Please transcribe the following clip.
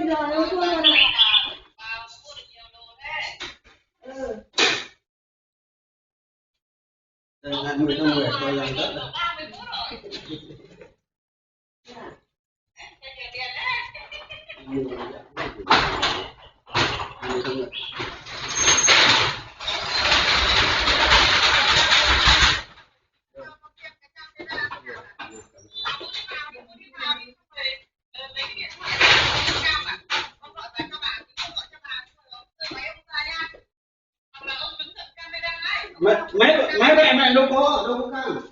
giờ đâu thôi rồi này. Ngày 10 tháng 10 tôi làm Tết rồi. Máy của em này đâu có căng.